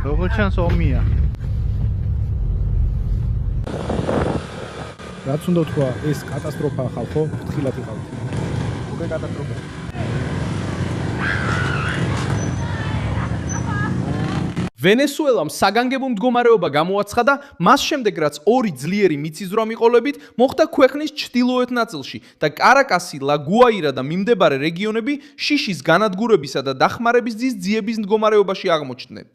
როგორც ჩანს ომია. რაც უნდა თქვა, ეს კატასტროფაა ხალხო, ფრთხილად იყავით. უკვე კატასტროფა. ვენესუელამ საგანგებო მდგომარეობა გამოაცხადა, მას შემდეგ რაც ორი ძლიერი მიწისძვრა მიყოლებით მოხდა ქვეყნის ჩრდილოეთ ნაწილში და კარაკასი, ლა-გუაირა და მიმდებარე რეგიონები შიშის განადგურებისა და დახმარების ძის ძიების მდგომარეობაში აღმოჩნდნენ.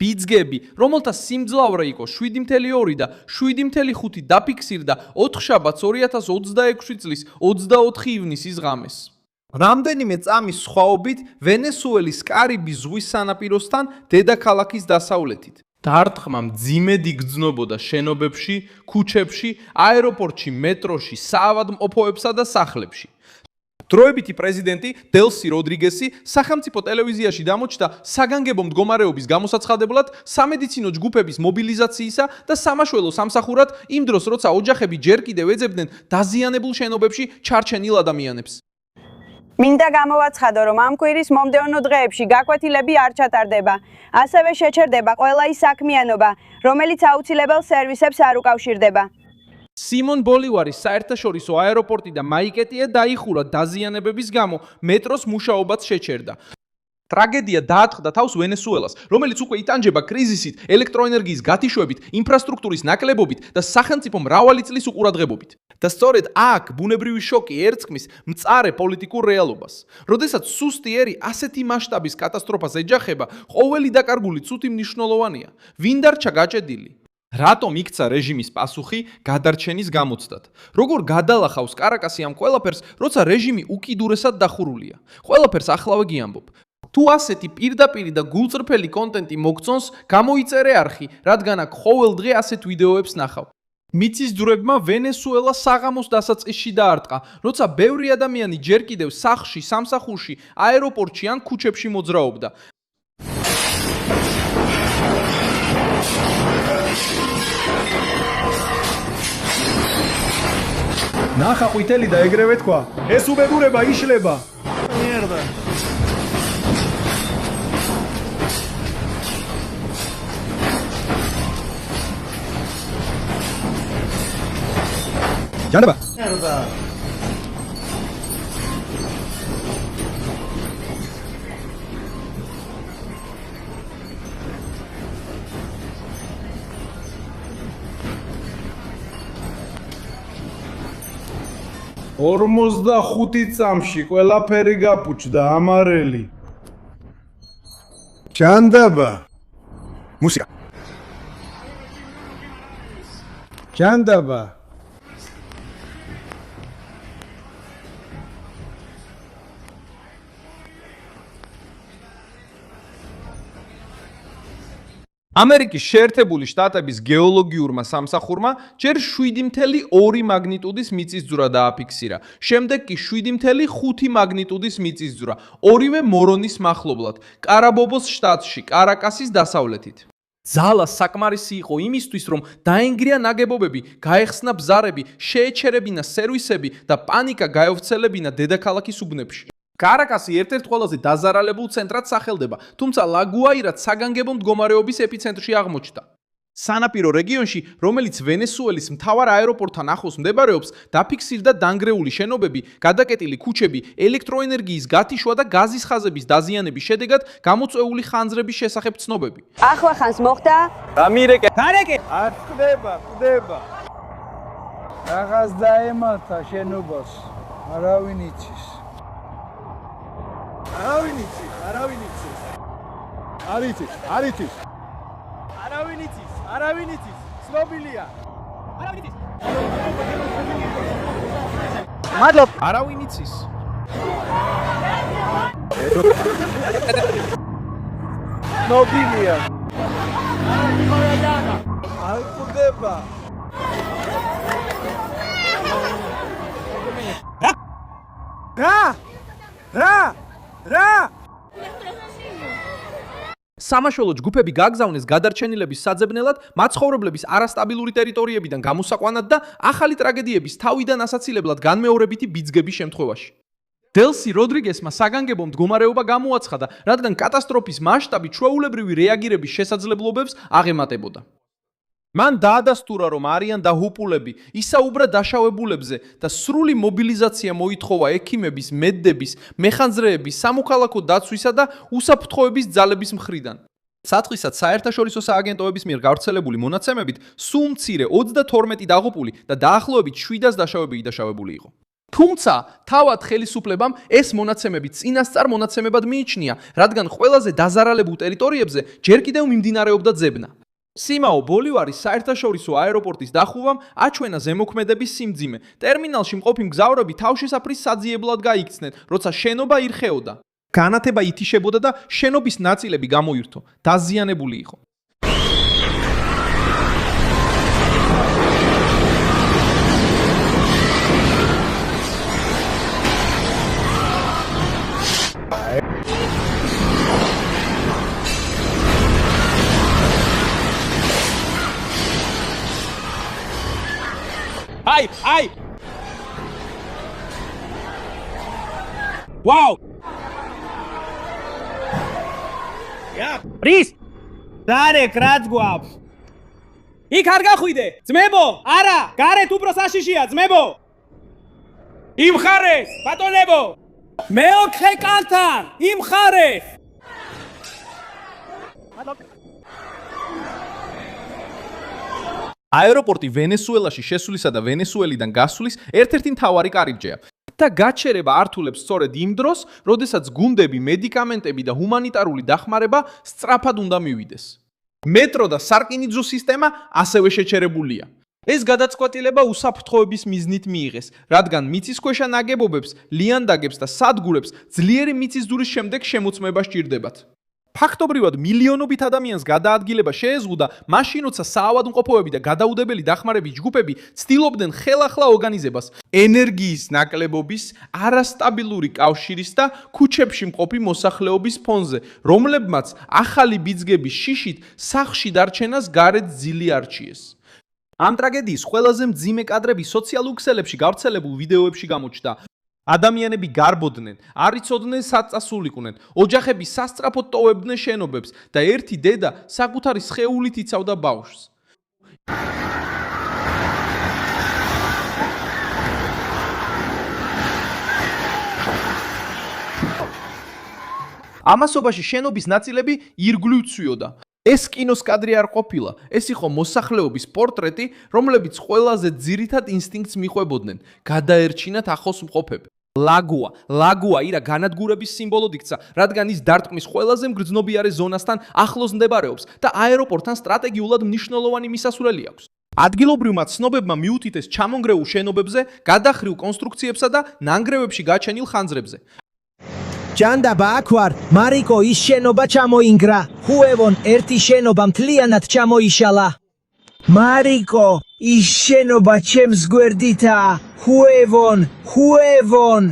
ბიძგები, რომელთა სიმძლავრე იყო 7.2 და 7.5 დაფიქსირდა 4 შაბათს 2026 წლის 24 ივნისის ღამეს. რამდენიმე წამის სხვაობით ვენესუელის კარიბის ზღვის სანაპიროსთან დედაქალაქის დასავლეთით. დარტყმა მძიმედ იგრძნობოდა შენობებში, ქუჩებში, აეროპორტში, მეტროში, საავადმყოფოებსა და სახლებში. დროებითი პრეზიდენტი დელსი როდრიგესი სახელმწიფო ტელევიზიაში დამოჩნდა საგანგებო მდგომარეობის გამოსაცხადებლად სამედიცინო ჯგუფების მობილიზაციისა და სამაშველო სამსახურად იმ დროს, როცა ოჯახები ჯერ კიდევ ეძებდნენ დაზიანებულ შენობებში ჩარჩენილ ადამიანებს. მინდა გამოვაცხადო, რომ ამ კვირის მომდევნო დღეებში გაკვეთილები არ ჩატარდება. ასევე შეჩერდება ყველა ის საქმიანობა, რომელიც აუცილებელ სერვისებს არ უკავშირდება. სიმონ ბოლივარის საერთაშორისო აეროპორტი და მაიკეტია დაიხურა დაზიანებების გამო, მეტროს მუშაობაც შეჩერდა. ტრაგედია დაატყდა თავს ვენესუელას, რომელიც უკვე იტანჯება კრიზისით, ელექტროენერგიის გათიშვებით, ინფრასტრუქტურის ნაკლებობით და სახელმწიფო მრავალი წლის უყურადღებობით. და სწორედ აქ ბუნებრივი შოკი ერწყმის მწარე პოლიტიკურ რეალობას. როდესაც სუსტი ერი ასეთი მასშტაბის კატასტროფას ეჯახება, ყოველი დაკარგული წუთი მნიშვნელოვანია. ვინ დარჩა გაჭედილი? რატომ იქცა რეჟიმის პასუხი გადარჩენის გამოცდად? როგორ გადალახავს კარაკასი ამ ყველაფერს, როცა რეჟიმი უკიდურესად დახურულია? ყველაფერს ახლავე გიამბობ. თუ ასეთი პირდაპირი და გულწრფელი კონტენტი მოგწონს, გამოიწერე არხი, რადგან აქ ყოველ დღე ასეთ ვიდეოებს ნახავ. მიწისძვრებმა ვენესუელა საღამოს დასაწყისში დაარტყა, როცა ბევრი ადამიანი ჯერ კიდევ სახლში, სამსახურში, აეროპორტში ან ქუჩებში მოძრაობდა. ნახა ყვითელი და ეგრევე თქვა, ეს უბედურება იშლება. მიერდა. ჯანაბა. მიერდა. ორმოცდახუთი წამში ყველაფერი გაფუჭდა ამარელი. ჯანდაბა. მუსიკა. ჯანდაბა. ამერიკის შეერთებული შტატების გეოლოგიურმა სამსახურმა ჯერ 7.2 მაგნიტუდის მიწისძვრა დააფიქსირა, შემდეგ კი 7.5 მაგნიტუდის მიწისძვრა, ორივე მორონის მახლობლად, კარაბობოს შტატში, კარაკასის დასავლეთით. ძალა საკმარისი იყო იმისთვის, რომ დაენგრია ნაგებობები, გაეხსნა ბზარები, შეეჩერებინა სერვისები და პანიკა გაევრცელებინა დედაქალაქის უბნებში. კარაკასი ერთ-ერთ ყველაზე დაზარალებულ ცენტრად სახელდება, თუმცა ლა-გუაირაც საგანგებო მდგომარეობის ეპიცენტრში აღმოჩნდა. სანაპირო რეგიონში, რომელიც ვენესუელის მთავარ აეროპორტთან ახლოს მდებარეობს, დაფიქსირდა დანგრეული შენობები, გადაკეტილი ქუჩები, ელექტროენერგიის გათიშვა და გაზის ხაზების დაზიანების შედეგად გამოწვეული ხანძრების შესახებ ცნობები. ახლა ხანს მოხდა? დამირეკე. დარეკე. არ ხდება. რაღაც დაემართა შენობას. არავინ იცის. არავინ იცის. არავინ იცის. ცნობილია. მადლობ. არავინ იცის. ცნობილია. არ ხდება. რა? სამაშველო ჯგუფები გაგზავნეს გადარჩენილების საძებნელად, მაცხოვრებლების არასტაბილური ტერიტორიებიდან გამოსაყვანად და ახალი ტრაგედიების თავიდან ასაცილებლად განმეორებითი ბიძგების შემთხვევაში. დელსი როდრიგესმა საგანგებო მდგომარეობა გამოაცხადა, რადგან კატასტროფის მასშტაბი ჩვეულებრივი რეაგირების შესაძლებლობებს აღემატებოდა. მან დაადასტურა, რომ არიან დაჰუპულები, ისაუბრა დაშავებულებზე და სრული მობილიზაცია მოითხოვა ექიმების, მედდების, მეხანძრეების, სამოქალაქო დაცვისა და უსაფრთხოების ძალების მხრიდან. საწყისად საერთაშორისო სააგენტოების მიერ გავრცელებული მონაცემებით, სულ მცირე 32 დაღუპული და დაახლოებით 700 დაშავებული იყო. თუმცა, თავად ხელისუფლებამ ეს მონაცემები წინასწარ მონაცემებად მიიჩნია, რადგან ყველაზე დაზარალებულ ტერიტორიებზე ჯერ კიდევ მიმდინარეობდა ძებნა. სიმაო ბოლივარის საერთაშორისო აეროპორტის დახურვამ აჩვენა ზემოქმედების სიმძიმე. ტერმინალში მყოფი მგზავრები თავშესაფრის საძიებლად გაიქცნენ, როცა შენობა ირხეოდა. განათება ითიშებოდა და შენობის ნაწილები გამოირთო. დაზიანებული იყო. Ai! Wow! რის? დარეკ რაც გვაქვს? იქ არ გახვიდე, ძმებო! არა, გარეთ უფრო საშიშია, ძმებო! იმხარეს, ბატონებო! მეოთხე კანთან, იმხარეს! აეროპორტი ვენესუელაში შესვლისა და ვენესუელიდან გასვლის ერთ-ერთი მთავარი კარიბჭეა. და გაჩერება ართულებს სწორედ იმ დროს, როდესაც გუნდები, მედიკამენტები და ჰუმანიტარული დახმარება სწრაფად უნდა მივიდეს. მეტრო და სარკინიგზო სისტემა ასევე შეჩერებულია. ეს გადაწყვეტილება უსაფრთხოების მიზნით მიიღეს, რადგან მიწისქვეშა ნაგებობებს, ლიანდაგებს და სადგურებს ძლიერი მიწისძვრის შემდეგ შემოწმება სჭირდებათ. ფაქტობრივად მილიონობით ადამიანს გადაადგილება შეეზღუდა, მაშინ როცა საავადმყოფოები და გადაუდებელი დახმარების ჯგუფები ცდილობდნენ ხელახლა ორგანიზებას ენერგიის ნაკლებობის, არასტაბილური კავშირის და ქუჩებში მყოფი მოსახლეობის ფონზე, რომლებმაც ახალი ბიძგების შიშით სახლში დარჩენას გარეთ ძილი არჩიეს. ამ ტრაგედიის ყველაზე მძიმე კადრები სოციალურ ქსელებში გავრცელებულ ვიდეოებში გამოჩნდა. ადამიანები გარბოდნენ, არ იცოდნენ სად წასულიყვნენ, ოჯახები სასწრაფოდ ტოვებდნენ შენობებს და ერთი დედა საკუთარი სხეულით იცავდა ბავშვს. ამასობაში შენობის ნაწილები ირგვლივ ცვიოდა. ეს კინოს კადრი არ ყოფილა, ეს იყო მოსახლეობის პორტრეტი, რომლებიც ყველაზე ძირითად ინსტინქტს მიყვებოდნენ, გადაერჩინათ ახლოს მყოფები. ლაგუა ირა განადგურების სიმბოლოდ იქცა, რადგან ის დარტყმის ყველაზე მგრძნობიარე ზონასთან ახლოს მდებარეობს და აეროპორტთან სტრატეგიულად მნიშვნელოვანი მისასვლელი აქვს. ადგილობრივმა ცნობებმა მიუთითეს ჩამონგრეულ შენობებზე, გადახრილ კონსტრუქციებსა და ნანგრევებში გაჩენილ ხანძრებზე. ჯანდაბა აქ ვარ, მარიკო ის შენობა ჩამოინგრა. ჰუევონ ერთი შენობა მთლიანად ჩამოიშალა. მარიკო ის შენობა ჩემს გვერდითაა. ჰუევონ.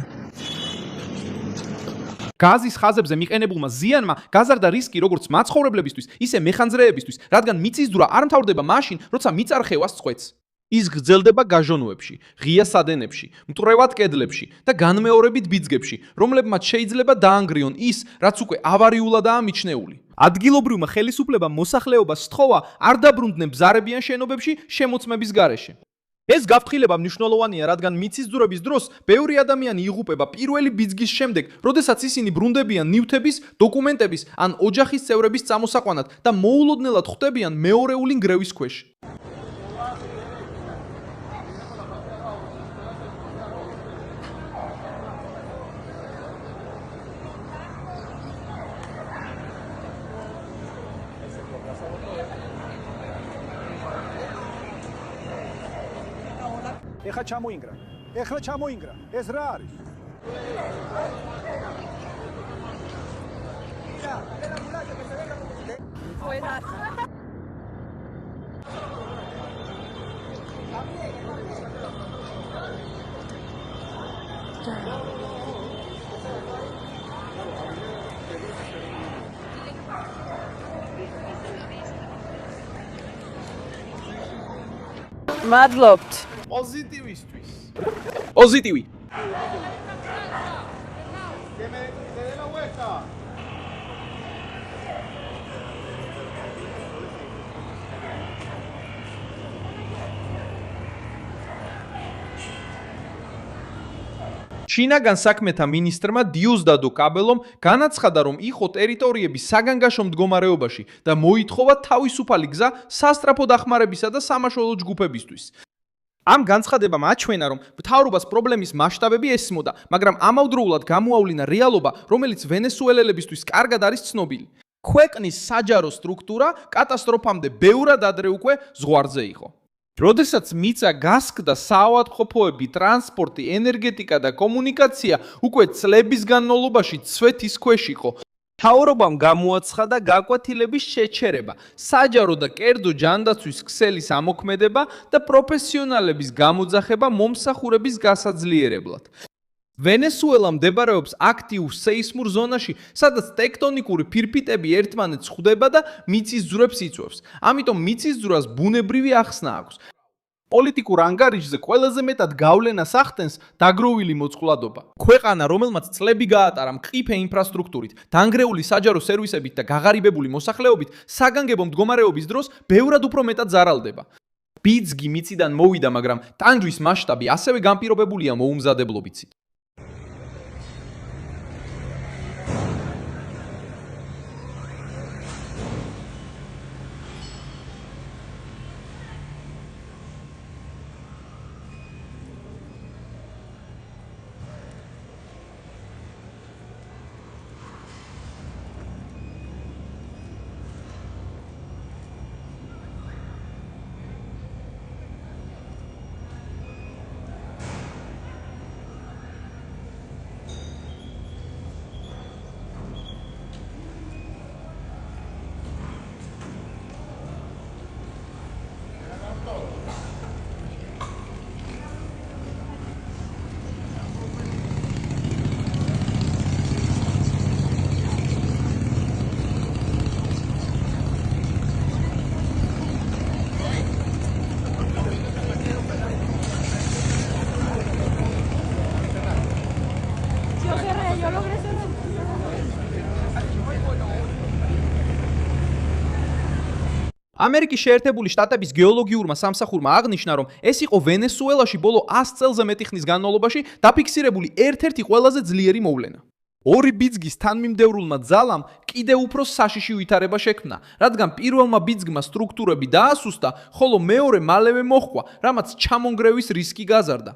გაზის ხაზებზე მიყენებულმა ზიანმა გაზარდა რისკი როგორც მაცხოვრებლებისთვის, ისე მეხანძრეებისთვის, რადგან მიწისძვრა არ მთავრდება მაშინ, როცა მიწარხევას წყვეტს. ის გრძელდება გაჟონოებში, ღია სადენებში, მტვრევად კედლებში და განმეორებით ბიძგებში, რომლებმაც შეიძლება დაანგრიონ ის, რაც უკვე ავარიულადაა მიჩნეული. ადგილობრივმა ხელისუფლებამ მოსახლეობას სთხოვა არ დაბრუნდნენ ბზარებიან შენობებში შემოწმების გარეშე. ეს გაფრთხილება მნიშვნელოვანია, რადგან მიწისძვრების დროს ბევრი ადამიანი იღუპება პირველი ბიძგის შემდეგ, როდესაც ისინი ბრუნდებიან ნივთების, დოკუმენტების ან ოჯახის წევრების წამოსაყვანად და მოულოდნელად ხვდებიან მეორეული ნგრევის ქვეშ. ეხლა ჩამოინგრა. ეს რა არის? მადლობთ. პოზიტივი. ჩინაგან საქმეთა მინისტრმა დიუსდადო კაბელომ განაცხადა, რომ იყო ტერიტორიების საგანგაშო მდგომარეობაში და მოითხოვა თავისუფალი გზა სასტრაფო დახმარებისა და სამაშველო ჯგუფებისთვის. ამ განცხადებამ აჩვენა, რომ მთავრობას პრობლემის მასშტაბები ესმოდა, მაგრამ ამავდროულად გამოავლინა რეალობა, რომელიც ვენესუელელებისთვის კარგად არის ცნობილი. ქვეყნის საჯარო სტრუქტურა კატასტროფამდე ბევრად ადრე უკვე ზღვარზე იყო. როდესაც მიწა გასკდა, საავადმყოფოები, ტრანსპორტი, ენერგეტიკა და კომუნიკაცია უკვე წლების განმავლობაში ცვეთის ქვეშ იყო. მთავრობამ გამოაცხადა გაკვეთილების შეჩერება, საჯარო და კერძო ჯანდაცვის ქსელის ამოქმედება და პროფესიონალების გამოძახება მომსახურების გასაძლიერებლად. ვენესუელა მდებარეობს აქტიურ სეისმურ ზონაში, სადაც ტექტონიკური ფირფიტები ერთმანეთს ხვდება და მიწისძვრებს იწვევს. ამიტომ მიწისძვრას ბუნებრივი ახსნა აქვს. პოლიტიკურ ანგარიშზე ყველაზე მეტად გავლენას ახდენს დაგროვილი მოწყვლადობა. ქვეყანა, რომელმაც წლები გაატარა მყიფე ინფრასტრუქტურით, დანგრეული საჯარო სერვისებით და გაღარიბებული მოსახლეობით, საგანგებო მდგომარეობის დროს ბევრად უფრო მეტად ზარალდება. ბიძგი მიწიდან მოვიდა, მაგრამ ტანჯვის მასშტაბი ასევე განპირობებულია მოუმზადებლობიცით. ამერიკის შეერთებული შტატების გეოლოგიურმა სამსახურმა აღნიშნა, რომ ეს იყო ვენესუელაში ბოლო 100 წელზე მეტი ხნის განმავლობაში დაფიქსირებული ერთ-ერთი ყველაზე ძლიერი მოვლენა. ორი ბიძგის თანმიმდევრულმა ძალამ კიდევ უფრო საშიში ვითარება შექმნა, რადგან პირველმა ბიძგმა სტრუქტურები დაასუსტა, ხოლო მეორე მალევე მოჰყვა, რამაც ჩამონგრევის რისკი გაზარდა.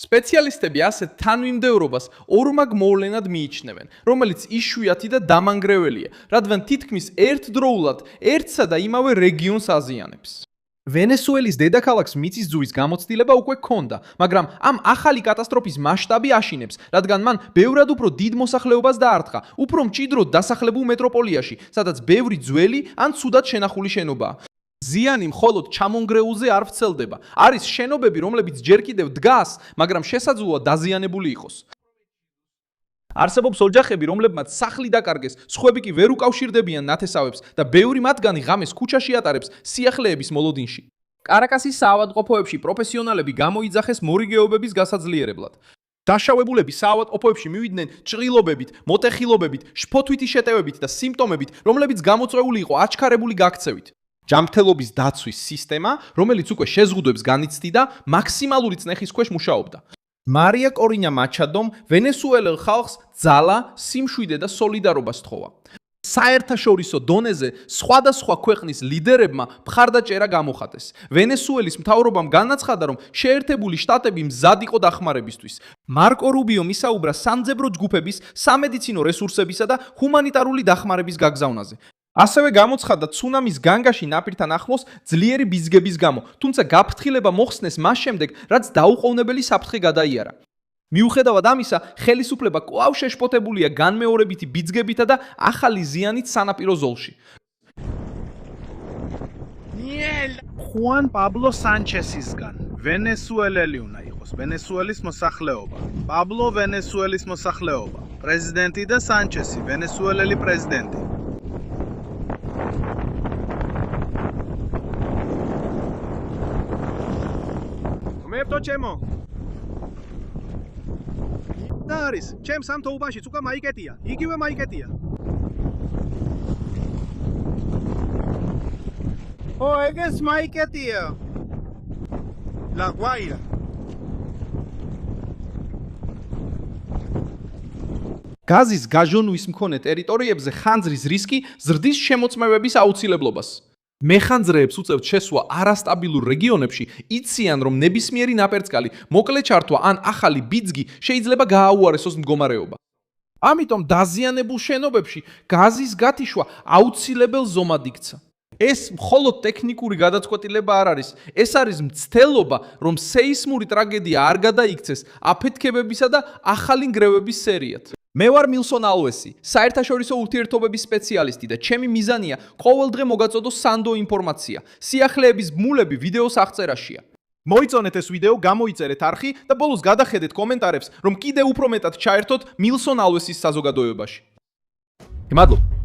სპეციალისტები ასეთ თანმიმდევრობას ორმაგ მოვლენად მიიჩნევენ, რომელიც იშვიათი და დამანგრეველია, რადგან თითქმის ერთდროულად ერთსა და იმავე რეგიონს აზიანებს. ვენესუელის დედაქალაქს მიწისძვრის გამოცდილება უკვე ჰქონდა, მაგრამ ამ ახალი კატასტროფის მასშტაბი აშინებს, რადგან მან ბევრად უფრო დიდ მოსახლეობას დაარტყა, უფრო მჭიდროდ დასახლებულ მეტროპოლიაში, სადაც ბევრი ძველი ან ცუდად შენახული შენობაა. ზიანი მხოლოდ ჩამონგრეულზე არ ვრცელდება. არის შენობები, რომლებიც ჯერ კიდევ დგას, მაგრამ შესაძლოა დაზიანებული იყოს. არსებობს ოჯახები, რომლებმაც სახლი დაკარგეს, სხვები კი ვერ უკავშირდებიან ნათესავებს და ბევრი მათგანი ღამეს ქუჩაში ატარებს სიახლეების მოლოდინში. კარაკასის საავადმყოფოებში პროფესიონალები გამოიძახეს მორიგეობების გასაძლიერებლად. დაშავებულები საავადმყოფოებში მივიდნენ ჭრილობებით, მოტეხილობებით, შფოთვითი შეტევებით და სიმპტომებით, რომლებიც გამოწვეული იყო აჩქარებული გაქცევით. ჯანმრთელობის დაცვის სისტემა, რომელიც უკვე შეზღუდვებს განიცდიდა, მაქსიმალური წნეხის ქვეშ მუშაობდა. მარია კორინა მაჩადომ ვენესუელელ ხალხს ძალა, სიმშვიდე და სოლიდარობა სთხოვა. საერთაშორისო დონეზე სხვადასხვა ქვეყნის ლიდერებმა მხარდაჭერა გამოხატეს. ვენესუელის მთავრობამ განაცხადა, რომ შეერთებული შტატები მზად იყო დახმარებისთვის. მარკო რუბიომ ისაუბრა სამძებრო ჯგუფების, სამედიცინო რესურსებისა და ჰუმანიტარული დახმარების გაგზავნაზე. ასევე გამოცხადა ცუნამის განგაში ნაპირთან ახლოს ძლიერი ბიძგების გამო, თუმცა გაფრთხილება მოხსნეს მას შემდეგ, რაც დაუყოვნებელი საფრთხე გადაიარა. მიუხედავად ამისა, ხელისუფლება კვლავ შეშფოთებულია განმეორებითი ბიძგებითა და ახალი ზიანით სანაპირო ზოლში. ხუან პაბლო სანჩესისგან ვენესუელელი უნდა იყოს, ვენესუელის მოსახლეობა. პაბლო ვენესუელის მოსახლეობა. პრეზიდენტი და სანჩესი, ვენესუელელი პრეზიდენტი. მე ვტოჩემო. და არის, ჩემს ამ თოუბანშიც უკვე მაიკეტია, იგივე მაიკეტია. ო, ეგეც მაიკეტია. La Guaira. გაზის გაჟონვის მქონე ტერიტორიებზე ხანძრის რისკი ზრდის შემოწმევების აუცილებლობას. მეხანძრეებს უწევთ შესვლა არასტაბილურ რეგიონებში, იციან, რომ ნებისმიერი ნაპერწკალი, მოკლე ჩართვა ან ახალი ბიძგი შეიძლება გააუარესოს მდგომარეობა. ამიტომ დაზიანებულ შენობებში გაზის გათიშვა აუცილებელ ზომად იქცა. ეს მხოლოდ ტექნიკური გადაწყვეტილება არ არის, ეს არის მცდელობა, რომ სეისმური ტრაგედია არ გადაიქცეს აფეთქებებისა და ახალი ნგრევების სერიად. მე ვარ მილსონ ალვესი, საერთაშორისო ურთიერთობების სპეციალისტი და ჩემი მიზანია ყოველდღე მოგაწოდოს სანდო ინფორმაცია. სიახლეების ბმულები ვიდეოს აღწერაშია. მოიწონეთ ეს ვიდეო, გამოიწერეთ არხი და ბოლოს გადახედეთ კომენტარებს, რომ კიდევ უფრო მეტად ჩაერთოთ მილსონ ალვესის საზოგადოებაში. მადლობა.